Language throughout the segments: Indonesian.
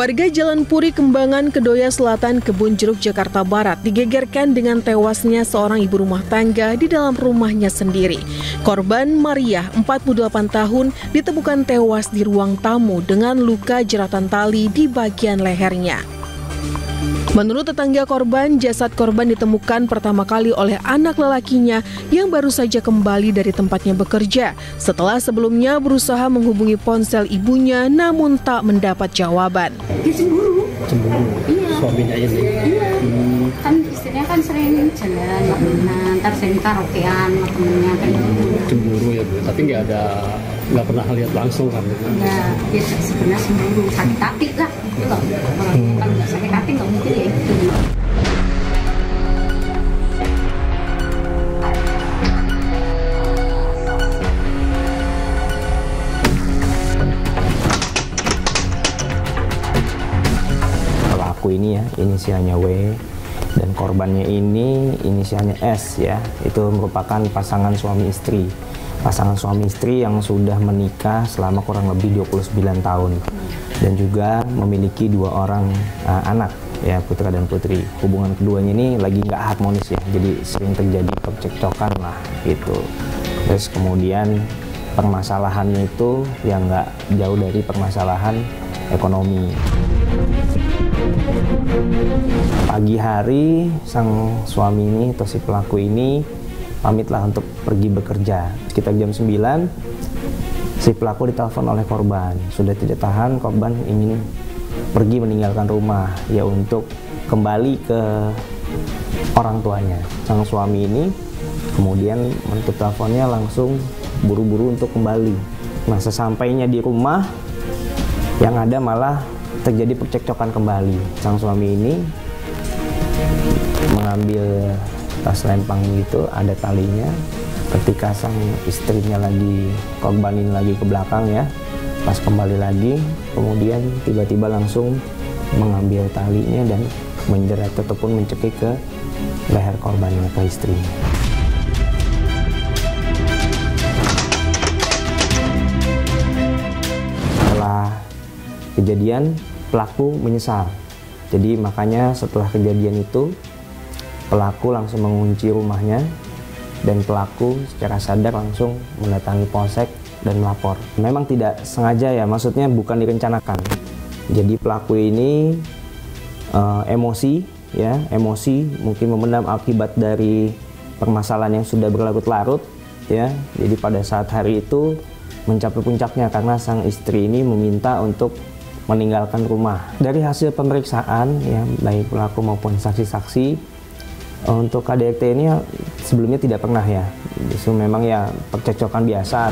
Warga Jalan Puri Kembangan, Kedoya Selatan, Kebun Jeruk, Jakarta Barat digegerkan dengan tewasnya seorang ibu rumah tangga di dalam rumahnya sendiri. Korban Maria, 48 tahun, ditemukan tewas di ruang tamu dengan luka jeratan tali di bagian lehernya. Menurut tetangga korban, jasad korban ditemukan pertama kali oleh anak lelakinya yang baru saja kembali dari tempatnya bekerja setelah sebelumnya berusaha menghubungi ponsel ibunya namun tak mendapat jawaban. Dia cemburu. Cemburu? Iya. Suaminya ini? Iya. Kan istrinya kan sering jalan, ntar sering karaokean sama temennya kayak gitu. Cemburu ya Bu, tapi nggak pernah lihat langsung kan? Enggak, dia sebenarnya cemburu, sakit hati lah gitu loh. Kalau nggak sakit hati nggak mungkin ya itu. Pelaku ini ya, inisialnya W, dan korbannya ini inisialnya S ya, itu merupakan pasangan suami istri. Pasangan suami istri yang sudah menikah selama kurang lebih 29 tahun dan juga memiliki 2 orang anak ya, putra dan putri. Hubungan keduanya ini lagi nggak harmonis ya, jadi sering terjadi percekcokan lah gitu. Terus kemudian permasalahannya itu yang nggak jauh dari permasalahan ekonomi. Pagi hari sang suami ini atau si pelaku ini pamitlah untuk pergi bekerja. Sekitar jam 9 si pelaku ditelepon oleh korban. Sudah tidak tahan, korban ingin pergi meninggalkan rumah ya untuk kembali ke orang tuanya. Sang suami ini kemudian menutup teleponnya, langsung buru-buru untuk kembali. Nah, sesampainya di rumah yang ada malah terjadi percekcokan kembali. Sang suami ini mengambil tas lempang itu, ada talinya. Ketika sang istrinya lagi korbanin lagi ke belakang ya, pas kembali lagi, kemudian tiba-tiba langsung mengambil talinya dan menjerat ataupun mencekik ke leher korbannya, ke istrinya. Setelah kejadian, pelaku menyesal. Jadi makanya setelah kejadian itu pelaku langsung mengunci rumahnya dan pelaku secara sadar langsung mendatangi polsek dan melapor. Memang tidak sengaja ya, maksudnya bukan direncanakan. Jadi pelaku ini emosi ya, emosi mungkin memendam akibat dari permasalahan yang sudah berlarut-larut ya. Jadi pada saat hari itu mencapai puncaknya karena sang istri ini meminta untuk meninggalkan rumah. Dari hasil pemeriksaan ya, baik pelaku maupun saksi-saksi, untuk KDRT ini sebelumnya tidak pernah ya, justru memang ya percekcokan biasa.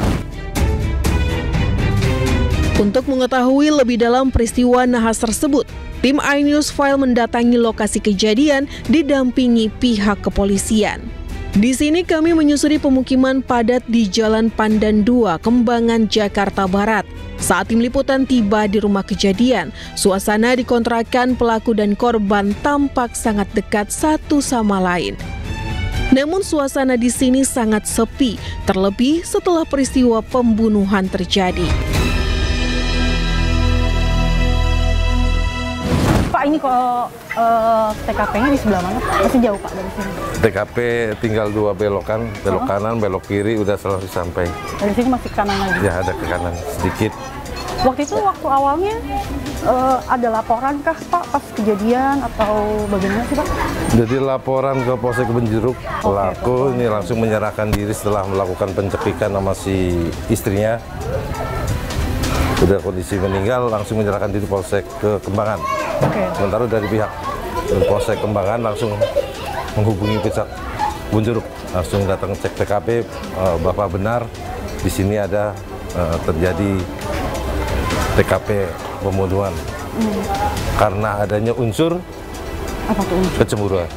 Untuk mengetahui lebih dalam peristiwa nahas tersebut, tim iNews File mendatangi lokasi kejadian didampingi pihak kepolisian. Di sini kami menyusuri pemukiman padat di Jalan Pandan 2, Kembangan, Jakarta Barat. Saat tim liputan tiba di rumah kejadian, suasana di kontrakan pelaku dan korban tampak sangat dekat satu sama lain. Namun suasana di sini sangat sepi, terlebih setelah peristiwa pembunuhan terjadi. Pak, ini kalau TKP-nya di sebelah mana? Masih jauh Pak dari sini? TKP tinggal 2 belokan, belok kanan, belok kiri, udah selesai sampai. Dari sini masih ke kanan lagi? Ya, ada ke kanan sedikit. Waktu itu, waktu awalnya ada laporan kah Pak pas kejadian atau bagaimana sih Pak? Jadi laporan ke Polsek Kebun Jeruk, pelaku ini langsung menyerahkan diri setelah melakukan pencepikan sama si istrinya. Sudah kondisi meninggal, langsung menyerahkan diri Polsek ke Kembangan. Sementara dari pihak Polsek Kembangan langsung menghubungi pihak Kebun Jeruk, langsung datang cek TKP, Bapak benar di sini ada terjadi TKP pembunuhan karena adanya unsur kecemburuan.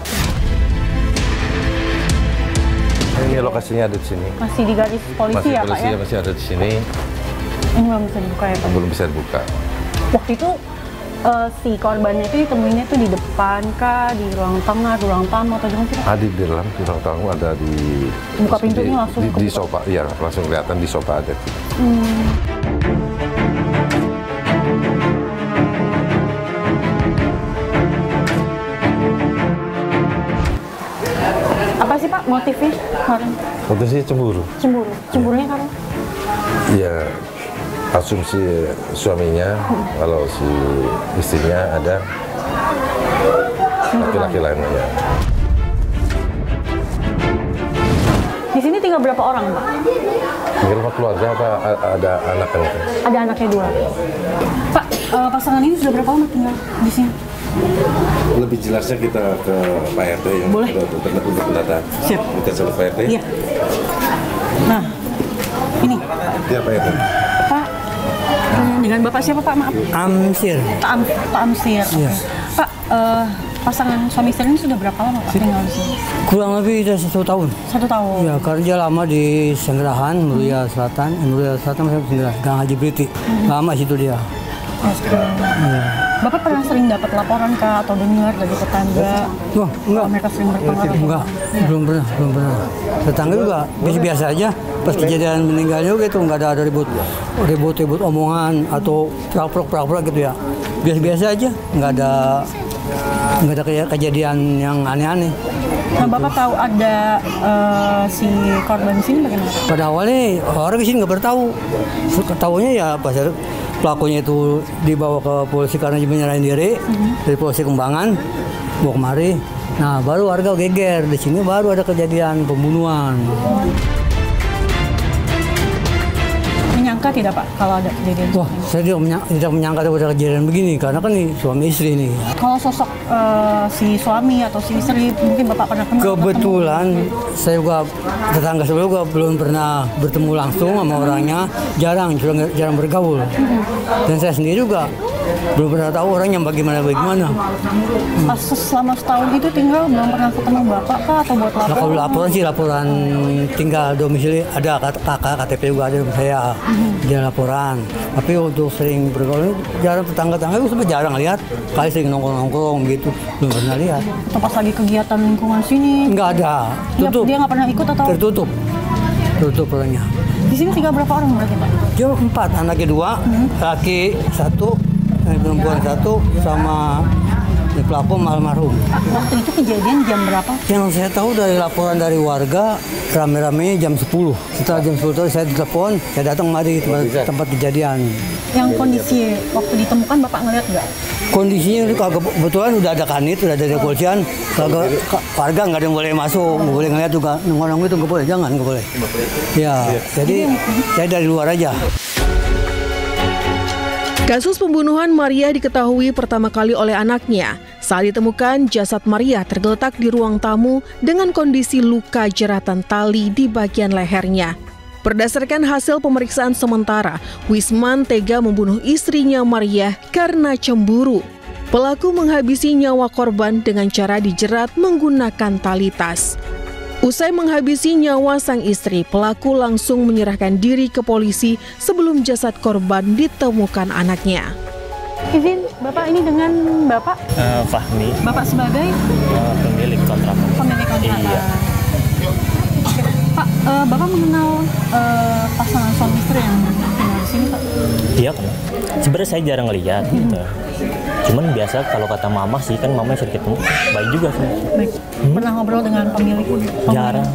Ini lokasinya ada di sini. Masih di garis polisi ya Pak ya? Masih ada di sini. Ini belum bisa dibuka ya Pak? Belum bisa dibuka. Waktu itu si korbannya itu ditemuinya itu di depan kah, di ruang tengah, di ruang tamu atau gimana sih Pak? Ada di dalam, di ruang tamu ada di... Buka pintunya langsung di sofa, iya langsung kelihatan di sofa ada. sih Pak motifnya kemarin? Motifnya cemburu. Cemburu. Cemburunya karena? Ya, asumsi suaminya kalau si istrinya ada laki-laki lainnya. Ya. Di sini tinggal berapa orang, Pak? Tinggal 4 keluarga apa ada anaknya? Ada anaknya 2. Pak, pasangan ini sudah berapa lama tinggal di sini? Lebih jelasnya kita ke Pak RT yang boleh untuk pendata. Siap. Kita sama Pak RT. Iya. Nah, ini. Iya Pak RT. Pak, dengan Bapak siapa Pak? Maaf. Amsir. Pak Amsir. Iya. Pak, pasangan suami istri ini sudah berapa lama Pak tinggal di sini? Kurang lebih sudah 1 tahun. 1 tahun. Ya, kerja lama di Senggerahan, Mulia Selatan, masih Senggerahan, Gang Haji Briti. Lama situ dia. Ya. Bapak pernah sering dapat laporan kah atau dengar dari tetangga? Wah, enggak. Mereka sering berpengaruh? Enggak, belum pernah. Tetangga juga biasa aja. Pas kejadian meninggalnya gitu, nggak ada ribut omongan atau prak-prak gitu ya. Biasa aja, nggak ada kejadian yang aneh-aneh. Nah, Bapak tahu ada si korban di sini bagaimana? Pada awalnya orang di sini nggak bertahu. Ketahunya ya pas pelakunya itu dibawa ke polisi karena dia menyerahin diri dari polisi Kembangan, bawa kemari. Nah, baru warga geger. Di sini baru ada kejadian pembunuhan. Menyangka tidak Pak kalau ada kejadian? Wah, saya tidak menyangka ada kejadian begini karena kan nih suami istri nih. Kalau sosok si suami atau si istri mungkin Bapak pernah kenal? Kebetulan saya juga tetangga sebelumnya juga belum pernah bertemu langsung sama orangnya, jarang bergaul. Dan saya sendiri juga belum pernah tahu orangnya bagaimana. Pas selama setahun itu tinggal belum pernah ketemu Bapak kah atau buat laporan? Kalau laporan tinggal domisili ada kakak KTP juga ada saya. Dia laporan. Tapi untuk sering bergaul jarang, tetangga-tetangga itu sampai jarang lihat. Kali sering nongkrong gitu, belum pernah lihat. Atau pas lagi kegiatan lingkungan sini? Enggak ada. Tutup. Dia nggak pernah ikut atau? Tertutup. Tutup orangnya. Di sini tinggal berapa orang berarti Pak? Dia 4, anaknya 2, laki 1, perempuan 1, sama pelapor almarhum. Waktu itu kejadian jam berapa? Yang saya tahu dari laporan dari warga, rame-ramenya jam 10. Setelah jam 10 itu saya ditelepon, saya datang mari tempat kejadian. Yang kondisi waktu ditemukan Bapak ngeliat nggak? Kondisinya kebetulan udah ada kanit, udah ada kepolisian, warga nggak ada yang boleh masuk, nggak boleh ngeliat juga, nongkrong itu nggak boleh, nggak boleh. Ya, jadi saya dari luar aja. Kasus pembunuhan Maria diketahui pertama kali oleh anaknya. Saat ditemukan, jasad Maria tergeletak di ruang tamu dengan kondisi luka jeratan tali di bagian lehernya. Berdasarkan hasil pemeriksaan sementara, Wisman tega membunuh istrinya Maria karena cemburu. Pelaku menghabisi nyawa korban dengan cara dijerat menggunakan tali tas. Usai menghabisi nyawa sang istri, pelaku langsung menyerahkan diri ke polisi sebelum jasad korban ditemukan anaknya. Izin, Bapak ini dengan Bapak? Fahmi. Bapak sebagai? Pemilik kontrakan. Pemilik kontrakan. Iya. Pak, Bapak mengenal pasangan suami istri yang tinggal di sini, Pak? Iya kan. Sebenarnya saya jarang lihat gitu. Cuman biasa kalau kata mama sih, kan mama sering ketemu, baik juga sih. Baik. Pernah ngobrol dengan pemilik? Jarang.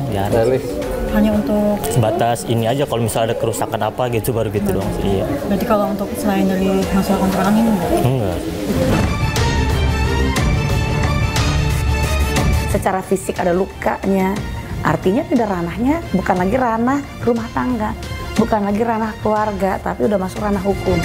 Hanya untuk sebatas ini aja, kalau misalnya ada kerusakan apa gitu baru gitu doang sih. Iya. Berarti kalau untuk selain dari masalah kontrakan ini enggak. Secara fisik ada lukanya, artinya tidak ranahnya bukan lagi ranah rumah tangga, bukan lagi ranah keluarga, tapi udah masuk ranah hukum.